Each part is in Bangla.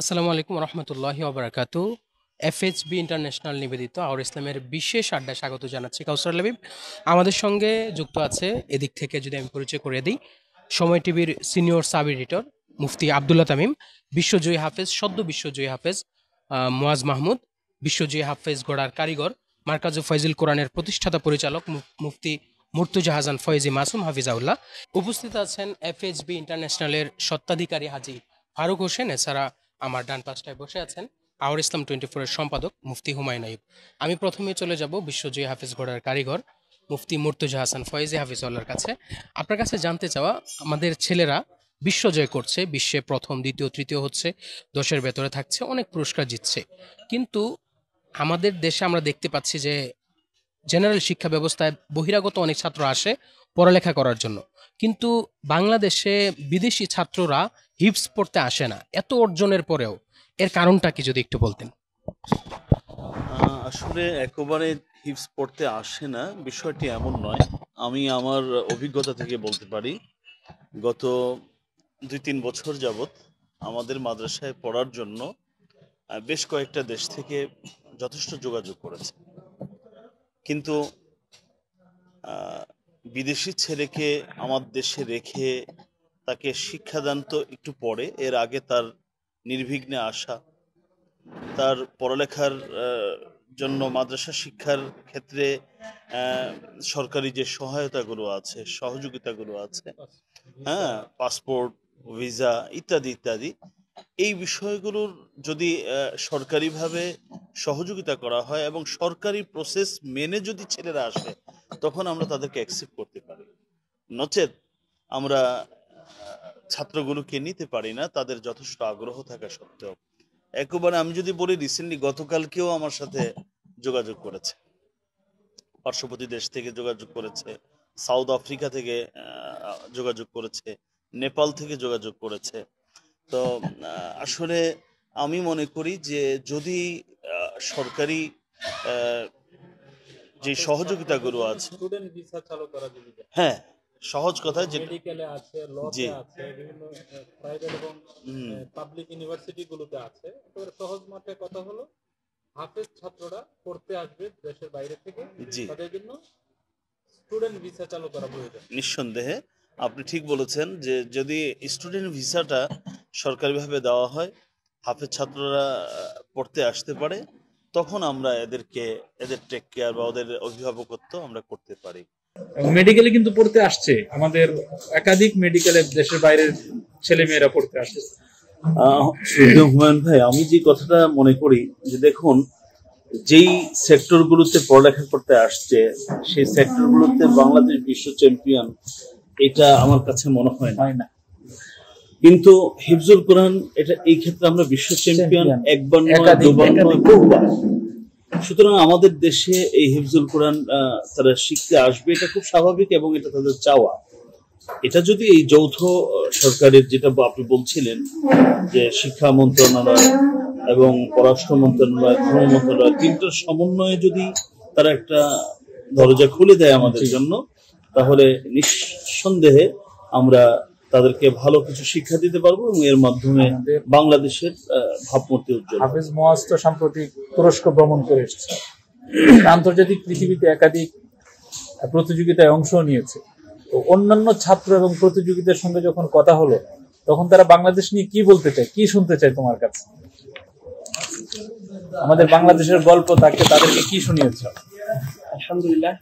আসসালামু আলাইকুম রহমতুল্লাহি ওবরাকাতু। এফএইচবি ইন্টারন্যাশনাল নিবেদিত আওর ইসলামের বিশেষ আড্ডায় স্বাগত জানাচ্ছি কাউসার লাবিব। আমাদের সঙ্গে যুক্ত আছে এদিক থেকে যদি আমি পরিচয় করে দিই, সময় টিভির সিনিয়র সাব এডিটর মুফতি আবদুল্লাহ তামিম, বিশ্বজয়ী হাফেজ, সদ্য বিশ্বজয়ী হাফেজ মুয়াজ মাহমুদ, বিশ্বজয়ী হাফেজ গড়ার কারিগর মার্কাজু ফয়জুল কোরআনের প্রতিষ্ঠাতা পরিচালক মুফতি মুর্তুজা হাসান ফয়েজি মাসুম হাফিজাউল্লাহ। উপস্থিত আছেন এফএইচবি ইন্টারন্যাশনালের স্বত্বাধিকারী হাজী ফারুক হোসেন। এছাড়া আমার ডান পাশটায় বসে আছেন আওয়ার ইসলাম 24 এর সম্পাদক মুফতি হুমায়ুন আইয়ুব। আমি প্রথমে চলে যাব বিশ্বজয়ী হাফেজ ঘোড়ার কারিগর মুফতি মুর্তুজা হাসান ফয়েজি হাফিজউল্লাহর কাছে। আপনার কাছে জানতে চাওয়া, আমাদের ছেলেরা বিশ্বজয় করছে, বিশ্বে প্রথম, দ্বিতীয়, তৃতীয় হচ্ছে, 10-এর ভেতরে থাকছে, অনেক পুরস্কার জিতছে, কিন্তু আমাদের দেশে আমরা দেখতে পাচ্ছি যে জেনারেল শিক্ষা ব্যবস্থায় বহিরাগত অনেক ছাত্র আসে পড়ালেখা করার জন্য, কিন্তু বাংলাদেশে বিদেশি ছাত্ররা হিপস পড়তে আসে না এত অর্জনের পরেও। এর কারণটা কি যদি একটু বলতেন? আসলে একেবারে হিপস পড়তে আসে না, বিষয়টি এমন নয়। আমি আমার অভিজ্ঞতা থেকে বলতে পারি, গত 2-3 বছর যাবৎ আমাদের মাদ্রাসায় পড়ার জন্য বেশ কয়েকটা দেশ থেকে যথেষ্ট যোগাযোগ করেছে। কিন্তু আহ, বিদেশি ছেলেকে আমার দেশে রেখে তাকে শিক্ষাদান তো একটু পরে, এর আগে তার নির্বিঘ্নে আসা, তার পড়ালেখার জন্য মাদ্রাসা শিক্ষার ক্ষেত্রে সরকারি যে সহায়তাগুলো আছে, সহযোগিতাগুলো আছে, হ্যাঁ, পাসপোর্ট, ভিসা ইত্যাদি ইত্যাদি, এই বিষয়গুলোর যদি সরকারিভাবে সহযোগিতা করা হয় এবং সরকারি প্রসেস মেনে যদি ছেলেরা আসে, তখন আমরা তাদেরকে অ্যাকসেপ্ট করতে পারি। নচেত আমরা ছাত্রগুলোকে নিতে পারি না, তাদের যথেষ্ট আগ্রহ থাকা সত্ত্বেও। একেবারে আমি যদি বলি, রিসেন্টলি গতকালকেও আমার সাথে যোগাযোগ করেছে, পার্শ্ববর্তী দেশ থেকে যোগাযোগ করেছে, সাউথ আফ্রিকা থেকে যোগাযোগ করেছে, নেপাল থেকে যোগাযোগ করেছে। তো আসলে আমি মনে করি যে যদি সরকারি আহ, যে সহযোগিতাগুলো আছে, স্টুডেন্ট ভিসা চালু করা যদি যায়, হ্যাঁ, সহজ কথায় যে, মেডিকেলে আছে, জি, লতে আছে, বিভিন্ন প্রাইভেট এবং পাবলিক ইউনিভার্সিটি গুলোতে আছে। একেবারে সহজ মাত্রায় কথা হলো, হাফেজ ছাত্ররা পড়তে আসবে দেশের বাইরে থেকে, জি, তাদের জন্য স্টুডেন্ট ভিসা চালু করা প্রয়োজন। নিঃসন্দেহে আপনি ঠিক বলেছেন যে যদি স্টুডেন্ট ভিসাটা সরকারিভাবে দেওয়া হয়, হাফেজ ছাত্ররা পড়তে আসতে পারে, তখন আমরা এদের টেক কেয়ার বা ওদের অভিভাবকত্ব আমরা করতে পারি। মেডিকেলে কিন্তু পড়তে আসছে, আমাদের একাধিক মেডিকেলে দেশের বাইরের ছেলে মেয়েরা পড়তে আসছে। হুমায়ুন ভাই, আমি যে কথাটা মনে করি যে দেখুন, যেই সেক্টরগুলোতে পড়ালেখা করতে আসছে, সেই সেক্টরগুলোতে বাংলাদেশ বিশ্ব চ্যাম্পিয়ন, এটা আমার কাছে মনে হয় না। কিন্তু হিফজুল কোরআন, এটা এই ক্ষেত্রে আমরা বিশ্ব চ্যাম্পিয়ন একবার নয়, দুবার নয়, বহুবার। সুতরাং আমাদের দেশে এই হিফজুল কোরআন তারা শিখতে আসবে, এটা খুব স্বাভাবিক এবং এটা তাদের চাওয়া। এটা যদি এই যৌথ সরকারের, যেটা আপনি বলছিলেন যে শিক্ষা মন্ত্রণালয় এবং পররাষ্ট্র মন্ত্রণালয়, ধর্ম মন্ত্রণালয়, তিনটার সমন্বয়ে যদি তারা একটা দরজা খুলে দেয় আমাদের জন্য, তাহলে নিঃসন্দেহে আমরা তাদেরকে ভালো কিছু শিক্ষা দিতে পারবো এবং এর মাধ্যমে বাংলাদেশের ভাবমূর্তি উজ্জ্বল। হাফেজ মোয়াজ তো সাম্প্রতিক তুরস্ক ভ্রমণ করে এসেছে, আন্তর্জাতিক পৃথিবীতে একাধিক প্রতিযোগিতায় অংশ নিয়েছে। তো অন্যান্য ছাত্র এবং প্রতিযোগীদের সঙ্গে যখন কথা হলো, তখন তারা বাংলাদেশ নিয়ে কি বলতে চায়, কি শুনতে চায় তোমার কাছে? আমাদের বাংলাদেশের গল্প তাদেরকে কি শুনিয়েছ? আলহামদুলিল্লাহ,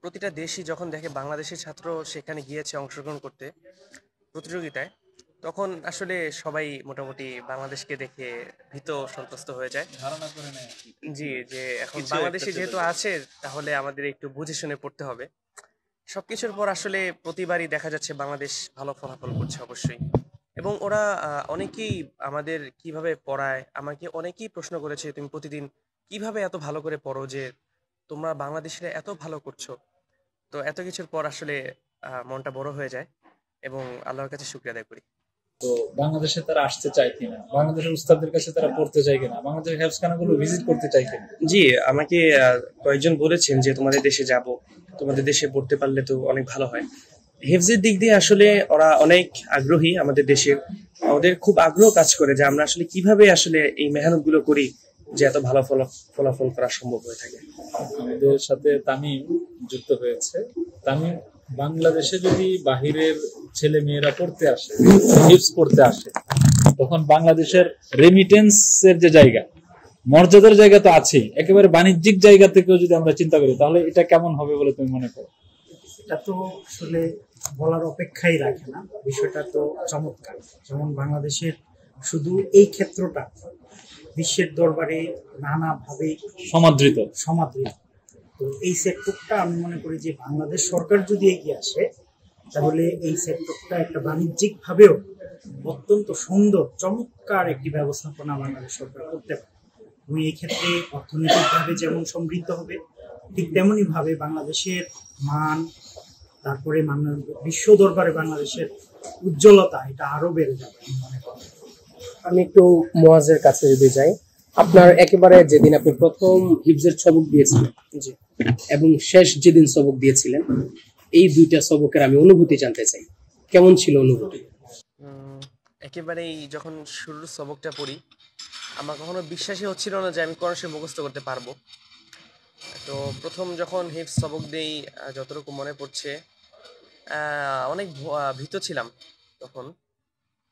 প্রতিটা দেশই যখন দেখে বাংলাদেশের ছাত্র সেখানে গিয়েছে অংশগ্রহণ করতে প্রতিযোগিতায়, তখন আসলে সবাই মোটামুটি বাংলাদেশকে দেখে ভীত সন্ত্রস্ত হয়ে যায়, ধারণা করে নেয় জি, যে এখন বাংলাদেশে যেহেতু আছে তাহলে আমাদের একটু বুঝে শুনে পড়তে হবে। সবকিছুর পর আসলে প্রতিবারই দেখা যাচ্ছে বাংলাদেশ ভালো ফলাফল করছে অবশ্যই। এবং ওরা অনেকেই আমাদের কিভাবে পড়ায়, আমাকে অনেকেই প্রশ্ন করেছে, তুমি প্রতিদিন কিভাবে এত ভালো করে পড়ো যে তোমরা বাংলাদেশিরা এত ভালো করছো। তো এত কিছুর পর আসলে মনটা বড় হয়ে যায় এবং আল্লাহর কাছে শুকরিয়া আদায় করি। তো বাংলাদেশে তারা আসতে চায় কিনা, বাংলাদেশের উস্তাদদের কাছে তারা পড়তে চায় কিনা, বাংলাদেশের হেফজখানাগুলো ভিজিট করতে চায় কিনা? জি, আমাকে কয়েকজন বলেছেন যে তোমাদের দেশে যাব, তোমাদের দেশে পড়তে পারলে তো অনেক ভালো হয়। হেফজের দিক দিয়ে আসলে ওরা অনেক আগ্রহী আমাদের দেশের, আমাদের খুব আগ্রহ কাজ করে যে আমরা আসলে কিভাবে আসলে এই মেহনত গুলো করি যে এত ভালো ফলাফল করা সম্ভব হয়ে থাকে। আমাদের সাথে তামিম যুক্ত হয়েছে। তামিম, বাংলাদেশে যদি বাহিরের ছেলে মেয়েরা পড়তে আসে, হিপস পড়তে আসে, তখন বাংলাদেশের রেমিটেন্সের যে জায়গা, মর্যাদার জায়গা তো আছেই, একেবারে বাণিজ্যিক জায়গা থেকেও যদি আমরা চিন্তা করি, তাহলে এটা কেমন হবে বলে তুমি মনে করো? এটা তো আসলে বলার অপেক্ষাই রাখে না, বিষয়টা তো চমৎকার। যেমন বাংলাদেশের শুধু এই ক্ষেত্রটা বিশ্বের দরবারে নানাভাবে সমাদৃত। সমাদৃত। তো এই সেক্টরটা আমি মনে করি যে বাংলাদেশ সরকার যদি এগিয়ে আসে, তাহলে এই সেক্টরটা একটা বাণিজ্যিক ভাবেও অত্যন্ত সুন্দর চমৎকার একটি ব্যবস্থাপনা বাংলাদেশ সরকার করতে পারে। এবং এই ক্ষেত্রে অর্থনৈতিকভাবে যেমন সমৃদ্ধ হবে, ঠিক তেমনি ভাবে বাংলাদেশের মান, তারপরে বিশ্ব দরবারে বাংলাদেশের উজ্জ্বলতা এটা আরো বেড়ে যাবে আমি মনে করি। আমি একটু মুয়াজের কাছে যদি যাই, আপনার একেবারে যেদিন আপনি প্রথম হিফজের সবক দিয়েছিলেন জি, এবং শেষ যেদিন সবক দিয়েছিলেন, এই দুইটা সবকের আমি অনুভূতি জানতে চাই, কেমন ছিল অনুভূতি? একেবারেই যখন শুরুর সবকটা পড়ি, আমার কখনো বিশ্বাসই হচ্ছিল না যে আমি কোরআন শরীফ মুখস্থ করতে পারবো। তো প্রথম যখন হিফজ সবক দেই, যতটুকু মনে পড়ছে, অনেক ভীত ছিলাম তখন।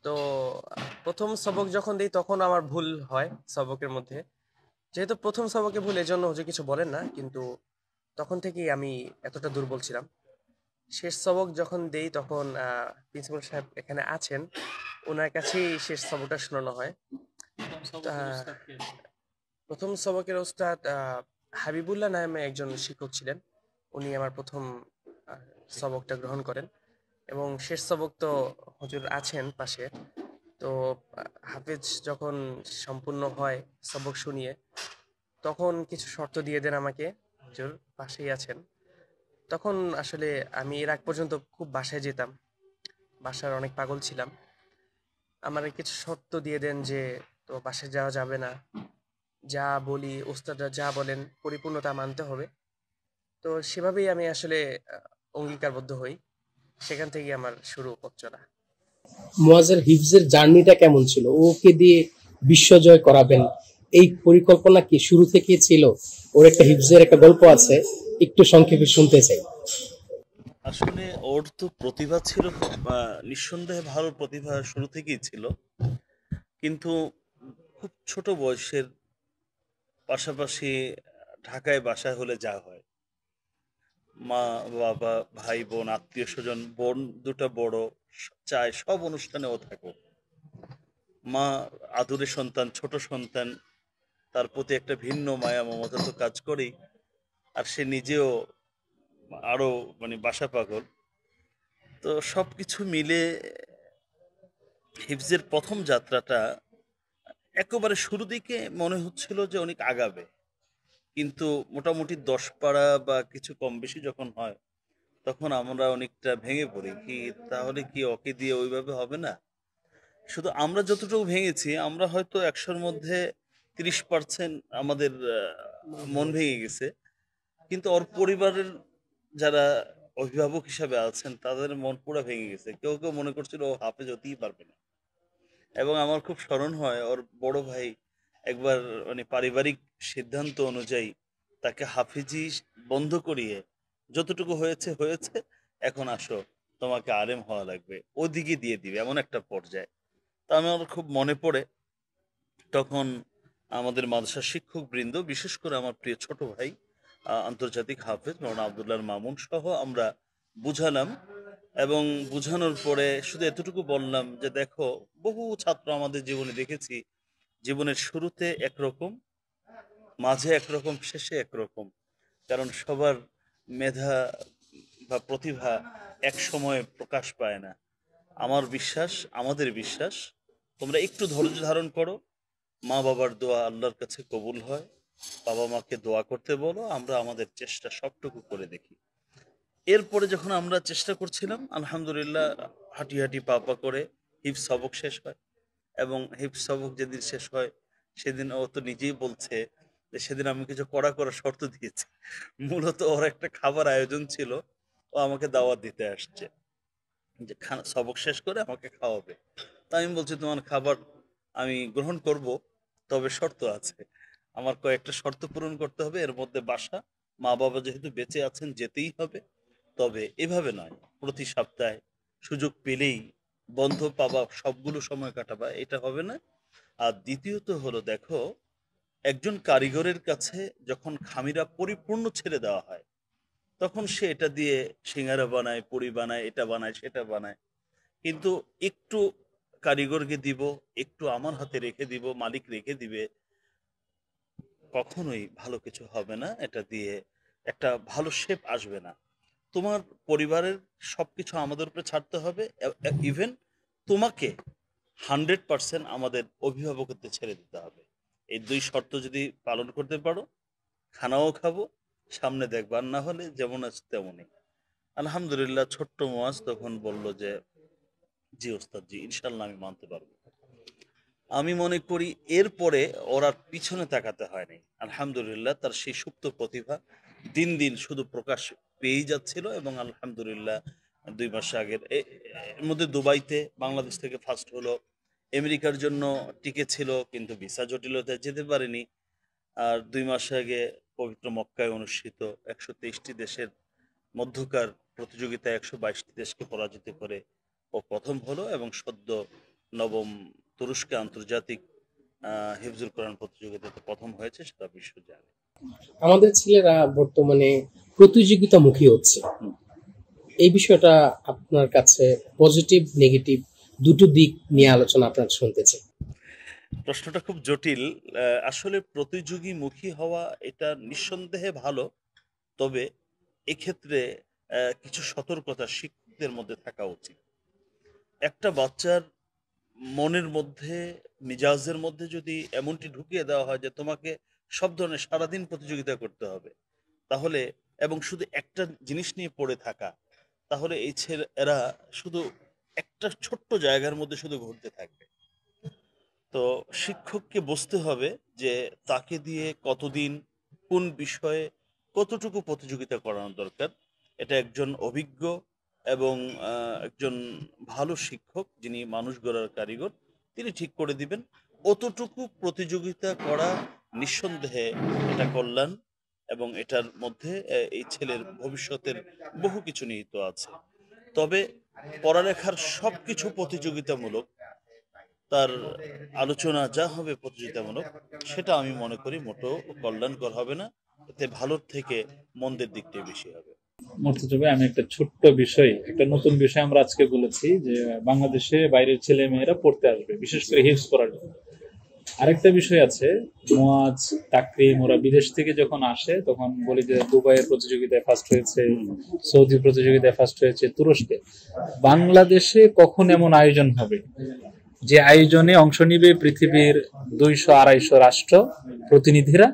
তো প্রথম সবক যখন দেই তখন আমার ভুল হয় সবকের মধ্যে। যেহেতু প্রথম সবকে ভুল, এজন্য হুজুর কিছু বলেন না, কিন্তু তখন থেকেই আমি এতটা দুর্বল ছিলাম। শেষ সবক যখন দেই তখন প্রিন্সিপাল সাহেব এখানে আছেন, ওনার কাছেই শেষ সবকটা শোনানো হয়। আহ, প্রথম সবকের ওস্তাদ হাবিবুল্লাহ নামে একজন শিক্ষক ছিলেন। উনি আমার প্রথম সবকটা গ্রহণ করেন এবং শেষ সবক তো হুজুর আছেন পাশে। তো হাফেজ যখন সম্পূর্ণ হয় সবক শুনিয়ে, তখন কিছু শর্ত দিয়ে দেন আমাকে, হুজুর পাশেই আছেন। তখন আসলে আমি এর আগ পর্যন্ত খুব বাসায় যেতাম, বাসার অনেক পাগল ছিলাম। আমার কিছু শর্ত দিয়ে দেন যে তো বাসায় যাওয়া যাবে না, যা বলি ওস্তাদরা যা বলেন পরিপূর্ণতা মানতে হবে। তো সেভাবেই আমি আসলে অঙ্গীকারবদ্ধ হই। সেখান থেকে আমার শুরু পথ চলা। মুয়াজের হিফজের জার্নিটা কেমন ছিল? ওকে দিয়ে বিশ্বজয় করাবেন, এই পরিকল্পনা কি শুরু থেকেই ছিল? ওর একটা হিফজের একটা গল্প আছে, একটু সংক্ষেপে শুনতে চাই। আসলে ওর তো প্রতিভা ছিল, নিঃসন্দেহে ভালো প্রতিভা শুরু থেকেই ছিল, কিন্তু খুব ছোট বয়সের, পাশাপাশি ঢাকায় বাসা হলে যা হয়, মা বাবা ভাই বোন আত্মীয় স্বজন, বোন দুটো বড়, চায় সব অনুষ্ঠানে ও থাকুক। মা আদুরে সন্তান, ছোট সন্তান, তার প্রতি একটা ভিন্ন মায়া মমতা তো কাজ করেই। আর সে নিজেও আরো মানে বাসা পাগল। তো সবকিছু মিলে হিফজের প্রথম যাত্রাটা একেবারে শুরু দিকে মনে হচ্ছিল যে অনেক আগাবে, কিন্তু মোটামুটি 10 পারা বা কিছু কম বেশি যখন হয়, তখন আমরা অনেকটা ভেঙে পড়ি। কি তাহলে কি ওকে দিয়ে ওইভাবে হবে না? শুধু আমরা যতটুকু ভেঙেছি, আমরা হয়তো 100-র মধ্যে 30% আমাদের মন ভেঙে গেছে, কিন্তু ওর পরিবারের যারা অভিভাবক হিসাবে আছেন তাদের মন পুরো ভেঙে গেছে। কেউ কেউ মনে করছিল ও হাফেজ হতেই পারবে না। এবং আমার খুব স্মরণ হয়, ওর বড় ভাই একবার মানে পারিবারিক সিদ্ধান্ত অনুযায়ী তাকে হাফিজি বন্ধ করিয়ে, যতটুকু হয়েছে হয়েছে, এখন আসো, তোমাকে আলেম হওয়া লাগবে, ওদিকে দিয়ে দিবে, এমন একটা পর্যায়ে। তা আমার খুব মনে পড়ে, তখন আমাদের মাদ্রাসার শিক্ষক বৃন্দ, বিশেষ করে আমার প্রিয় ছোট ভাই আন্তর্জাতিক হাফেজ মৌলানা আবদুল্লাহ মামুন সহ আমরা বুঝালাম, এবং বুঝানোর পরে শুধু এতটুকু বললাম যে দেখো, বহু ছাত্র আমাদের জীবনে দেখেছি, জীবনের শুরুতে একরকম, মাঝে একরকম, শেষে একরকম। কারণ সবার মেধা বা প্রতিভা এক সময়ে প্রকাশ পায় না। আমার বিশ্বাস, আমাদের বিশ্বাস, তোমরা একটু ধৈর্য ধারণ করো, মা বাবার দোয়া আল্লাহর কাছে কবুল হয়, বাবা মাকে দোয়া করতে বলো, আমরা আমাদের চেষ্টা সবটুকু করে দেখি। এরপরে যখন আমরা চেষ্টা করছিলাম, আলহামদুলিল্লাহ হাঁটি হাঁটি পা পা করে হিফজ সবক শেষ হয়। এবং হিফজ সবক যেদিন শেষ হয়, সেদিন ও তো নিজেই বলছে যে সেদিন আমি কিছু কড়া কড়া শর্ত দিয়েছি। মূলত ওর একটা খাবার আয়োজন ছিল, ও আমাকে দাওয়াত দিতে আসছে যে খানা সবক শেষ করে আমাকে খাওয়াবে। তো তা আমি বলছি তোমার খাবার আমি গ্রহণ করব, তবে শর্ত আছে। আমার কয়েকটা শর্ত পূরণ করতে হবে, এর মধ্যে বাসা, মা বাবা যেহেতু বেঁচে আছেন যেতেই হবে। তবে এভাবে নয় প্রতি সপ্তাহে সুযোগ পেলেই বন্ধ পাবা, সবগুলো সময় কাটাবা, এটা হবে না। আর দ্বিতীয়ত হলো দেখো, একজন কারিগরের কাছে যখন খামিরা পরিপূর্ণ ছেড়ে দেওয়া হয়, তখন সে এটা দিয়ে সিঙ্গারা বানায়, পুরি বানায়, এটা বানায়, সেটা বানায়। কিন্তু একটু কারিগরকে দিব, একটু আমার হাতে রেখে দিব, মালিক রেখে দিবে, কখনোই ভালো কিছু হবে না। এটা দিয়ে একটা ভালো শেপ আসবে না। তোমার পরিবারের সবকিছু আমাদের উপরে ছাড়তে হবে, ইভেন তোমাকে 100% আমাদের অভিভাবকত্বে ছেড়ে দিতে হবে। এই দুই শর্ত যদি পালন করতে পারো, খানাও খাবো, সামনে দেখবা। আর না হলে যেমন আছে তেমনই। আলহামদুলিল্লাহ ছোট্ট মোয়াজ তখন বলল যে, জি ওস্তাদ জি, ইনশাল্লাহ আমি মানতে পারবো। আমি মনে করি এরপরে ওর আর পিছনে তাকাতে হয়নি। আলহামদুলিল্লাহ তার সেই সুপ্ত প্রতিভা দিন দিন শুধু প্রকাশ পেয়েই যাচ্ছিল। এবং আলহামদুলিল্লাহ 2 মাস আগের এর মধ্যে দুবাইতে বাংলাদেশ থেকে ফার্স্ট হলো। আমেরিকার জন্য টিকে ছিল, কিন্তু ভিসা জটিলতায় যেতে পারেনি। আর 2 মাস আগে পবিত্র মক্কায় অনুষ্ঠিত 123টি দেশের মধ্যকার প্রতিযোগিতায় 122টি দেশকে পরাজিত করে ও প্রথম হলো। এবং সদ্য নবম তুরস্কে আন্তর্জাতিক হিফজুল কোরআন প্রতিযোগিতাতে প্রথম হয়েছে, সেটা বিশ্ব জানে। আমাদের ছেলেরা বর্তমানে প্রতিযোগিতামুখী হচ্ছে, হুম। এই বিষয়টা আপনার কাছে পজিটিভ নেগেটিভ দুটো দিক নিয়ে আলোচনা আপনার শুনতে চাই। প্রশ্নটা খুব জটিল। আসলে প্রতিযোগীমুখী হওয়া এটা নিঃসন্দেহে ভালো। তবে এক্ষেত্রে কিছু সতর্কতা শিক্ষকদের মধ্যে থাকা উচিত। একটা বাচ্চার মনের মধ্যে, মিজাজের মধ্যে যদি এমনটি ঢুকিয়ে দেওয়া হয় যে তোমাকে সব ধরনের সারাদিন প্রতিযোগিতা করতে হবে, তাহলে, এবং শুধু একটা জিনিস নিয়ে পড়ে থাকা, তাহলে এই এরা শুধু একটা ছোট্ট জায়গার মধ্যে শুধু ঘুরতে থাকবে। তো শিক্ষককে বুঝতে হবে যে তাকে দিয়ে কতদিন, কোন বিষয়ে, কতটুকু প্রতিযোগিতা করানো দরকার। এটা একজন অভিজ্ঞ এবং একজন ভালো শিক্ষক, যিনি মানুষ গড়ার কারিগর, তিনি ঠিক করে দিবেন। অতটুকু প্রতিযোগিতা করা নিঃসন্দেহে এটা কল্যাণ। এবং এটার মধ্যে এই ছেলের ভবিষ্যতের বহু কিছু নিহিত আছে। তবে পড়ালেখার সবকিছু প্রতিযোগিতামূলক, তার আলোচনা যা হবে প্রতিযোগিতামূলক, সেটা আমি মনে করি মোটেও কল্যাণকর হবে না। এতে ভালোর থেকে মন্দের দিকটাই বেশি হবে। মুর্তজা ভাই, আমি একটা ছোট্ট বিষয়, একটা নতুন বিষয় আমরা আজকে বলেছি যে বাংলাদেশে বাইরের ছেলে মেয়েরা পড়তে আসবে, বিশেষ করে হিফজ করার জন্য। আরেকটা বিষয় আছে, মুয়াজ, তাকরিম, ওরা বিদেশ থেকে যখন আসে তখন বলি যে দুবাইয়ের প্রতিযোগিতায় ফার্স্ট হয়েছে, সৌদি প্রতিযোগিতায় ফার্স্ট হয়েছে, তুরস্কে। বাংলাদেশে কখন এমন আয়োজন হবে যে আয়োজনে অংশ নিবে পৃথিবীর 200-250 রাষ্ট্র প্রতিনিধিরা,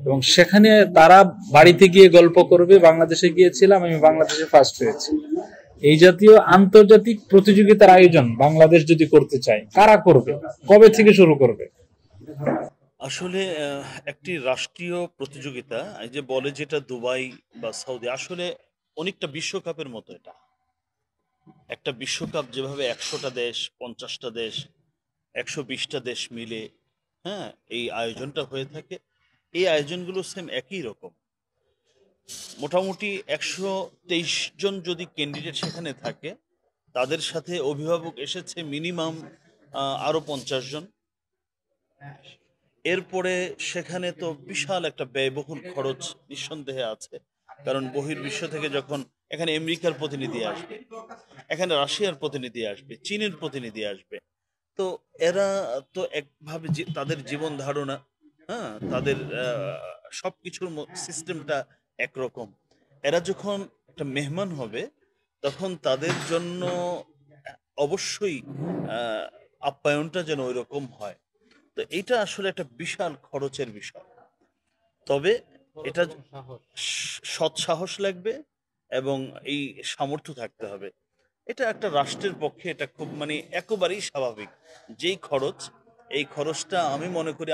এবং সেখানে তারা বাড়িতে গিয়ে গল্প করবে, বাংলাদেশে গিয়েছিলাম, আমি বাংলাদেশে ফার্স্ট হয়েছি। এই জাতীয় আন্তর্জাতিক প্রতিযোগিতার আয়োজন বাংলাদেশ যদি করতে চায়, কারা করবে, কবে থেকে শুরু করবে? আসলে একটি রাষ্ট্রীয় প্রতিযোগিতা, এই যে বলে যেটা দুবাই বা সৌদি, আসলে অনেকটা বিশ্বকাপের মতো। এটা একটা বিশ্বকাপ, যেভাবে 100টা দেশ, 50টা দেশ, 120টা দেশ মিলে, হ্যাঁ, এই আয়োজনটা হয়ে থাকে। এই আয়োজনগুলো সেম একই রকম। মোটামুটি 123 জন যদি ক্যান্ডিডেট সেখানে থাকে, তাদের সাথে অভিভাবক এসেছে মিনিমাম আরো 50 জন। এরপরে সেখানে তো বিশাল একটা ব্যয়বহুল খরচ নিঃসন্দেহে আছে। কারণ বহির্বিশ্ব থেকে যখন এখানে আমেরিকার প্রতিনিধি আসবে, এখানে রাশিয়ার প্রতিনিধি আসবে, চীনের প্রতিনিধি আসবে, তো এরা তো একভাবে তাদের জীবন ধারণা, হ্যাঁ, তাদের সবকিছুর সিস্টেমটা একরকম। এরা যখন একটা মেহমান হবে, তখন তাদের জন্য অবশ্যই আহ, আপ্যায়নটা যেন ওই রকম হয়। তো এটা আসলে একটা বিশাল খরচের বিষয়। তবে এটা সৎ সাহস লাগবে এবং এই সামর্থ্য থাকতে হবে। এটা একটা রাষ্ট্রের পক্ষে এটা খুব মানে একেবারেই স্বাভাবিক। যেই খরচ, এই খরচটা আমি মনে করি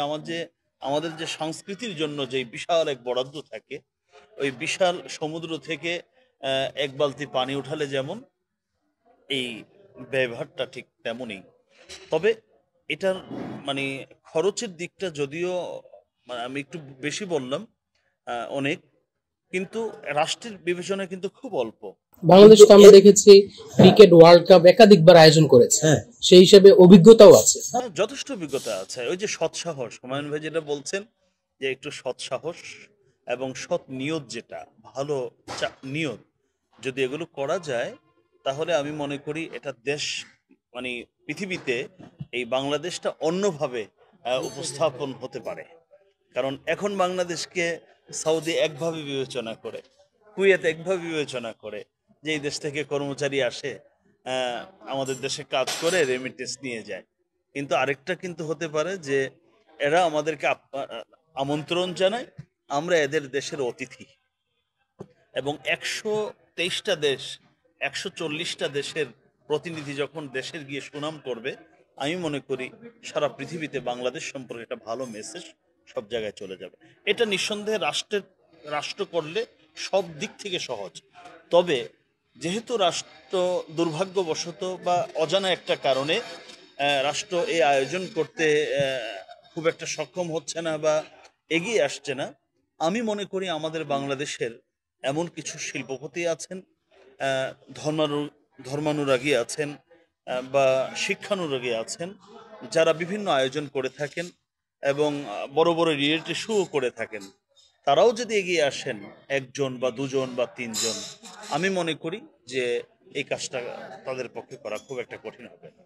আমাদের যে সংস্কৃতির জন্য যে বিশাল এক বরাদ্দ থাকে, ওই বিশাল সমুদ্র থেকে এক বালতি পানি উঠালে যেমন এই ব্যবহারটা ঠিক তেমনই। তবে এটার মানে খরচের দিকটা যদিও মানে আমি একটু বেশি বললাম, অনেক, কিন্তু রাষ্ট্রের বিবেচনায় কিন্তু খুব অল্প। বাংলাদেশ কিন্তু তো আমরা দেখেছি ক্রিকেট ওয়ার্ল্ড কাপ একাধিকবার আয়োজন করেছে, সেই হিসেবে অভিজ্ঞতাও আছে। যথেষ্ট অভিজ্ঞতা আছে। ওই যে সৎসাহস, হুমায়ুন ভাই যেটা বলছেন যে একটু সৎসাহস এবং সৎ নিয়ত, যেটা ভালো নিয়ত, যদি এগুলো করা যায় তাহলে আমি মনে করি এটা দেশ মানে পৃথিবীতে এই বাংলাদেশটা অন্যভাবে উপস্থাপন হতে পারে। কারণ এখন বাংলাদেশকে সৌদি একভাবে বিবেচনা করে, কুয়েত একভাবে বিবেচনা করে যে এই দেশ থেকে কর্মচারী আসে, আমাদের দেশে কাজ করে রেমিটেন্স নিয়ে যায়। কিন্তু আরেকটা কিন্তু হতে পারে যে এরা আমাদেরকে আমন্ত্রণ জানায়, আমরা এদের দেশের অতিথি, এবং 123টা দেশ, 140টা দেশের প্রতিনিধি যখন দেশের গিয়ে সুনাম করবে, আমি মনে করি সারা পৃথিবীতে বাংলাদেশ সম্পর্কে একটা ভালো মেসেজ সব জায়গায় চলে যাবে। এটা নিঃসন্দেহে রাষ্ট্র করলে সব দিক থেকে সহজ। তবে যেহেতু রাষ্ট্র দুর্ভাগ্যবশত বা অজানা একটা কারণে রাষ্ট্র এই আয়োজন করতে খুব একটা সক্ষম হচ্ছে না বা এগিয়ে আসছে না, আমি মনে করি আমাদের বাংলাদেশের এমন কিছু শিল্পপতি আছেন, ধর্মানুরাগী আছেন, বা শিক্ষানুরাগী আছেন, যারা বিভিন্ন আয়োজন করে থাকেন এবং বড় বড় রিয়েলিটি শোও করে থাকেন। তারাও যদি এগিয়ে আসেন, একজন বা দুজন বা তিনজন, আমি মনে করি যে এই কাজটা তাদের পক্ষে করা খুব একটা কঠিন হবে না।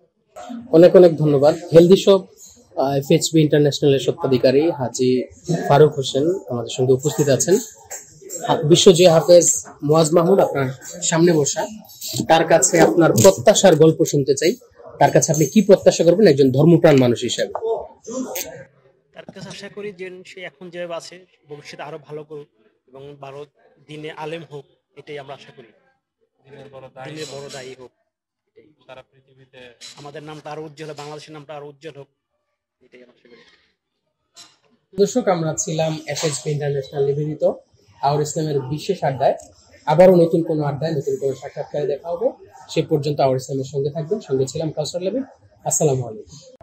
অনেক অনেক ধন্যবাদ। হেলদি শপ এফএইচবি ইন্টারন্যাশনালের স্বত্বাধিকারী হাজী ফারুক হোসেন আমাদের সঙ্গে উপস্থিত আছেন। বিশ্বজয় হাফেজ মুয়াজ মাহমুদ আপনার সামনে বসা, তার কাছে আপনার প্রত্যাশার গল্প শুনতে চাই। তার কাছে আপনি কি প্রত্যাশা করবেন একজন ধর্মপ্রাণ মানুষ হিসেবে? তার কাছে আশা করি যে সে এখন যেভাবে আছে ভবিষ্যতে আরো ভালো করুক এবং ভারত দিনে আলেম হোক, এটাই আমরা আশা করি। দিনের বড় দায়ী হোক, সারা পৃথিবীতে আমাদের নামটা আরো উজ্জ্বল হোক, বাংলাদেশের নামটা আরো উজ্জ্বল হোক, এটাই আমরা আশা করি। দর্শক, আমরা ছিলাম এফএইচবি ইন্টারন্যাশনাল নিবেদিত আওর ইসলামের বিশেষ আড্ডায়। আবারও নতুন কোনো আড্ডায় নতুন কোনো সাক্ষাৎকারে দেখা হবে। সে পর্যন্ত আওর ইসলামের সঙ্গে থাকবেন। সঙ্গে ছিলাম কাউসার লেবিব। আসসালামু আলাইকুম।